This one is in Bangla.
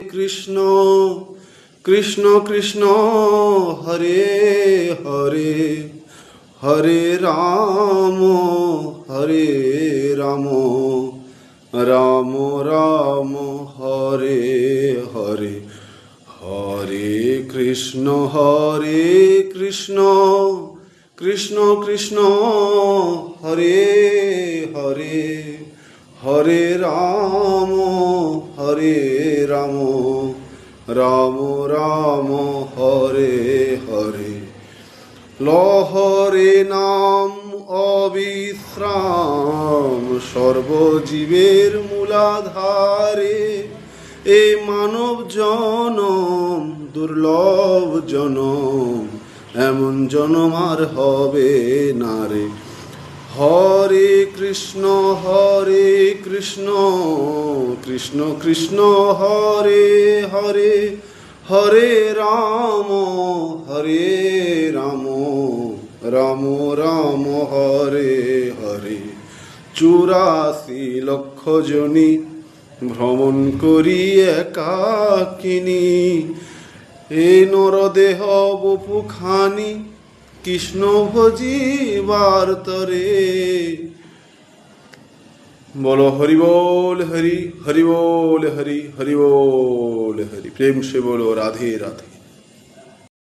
কৃষ্ণ কৃষ্ণ কৃষ্ণ হরে হরে হরে রাম রাম রাম হরে হরে হরে কৃষ্ণ কৃষ্ণ কৃষ্ণ হরে হরে হরে রাম রাম রাম হরে হরে লহরে নাম অবিশ্রাম সর্বজীবের মূলাধারে এ মানব জনম দুর্লভ জনম এমন জনম আর হবে না রে। হরে কৃষ্ণ কৃষ্ণ কৃষ্ণ হরে হরে হরে রাম রাম রাম হরে হরে 84 লক্ষ জনি ভ্রমণ করি একাকিনী এ নরদেহ বপুখানি কৃষ্ণ ভজিবার তরে। বলো হরি বল হরি হরি বল হরি হরি বল হরি। প্রেম সে বলো রাধে রাধে।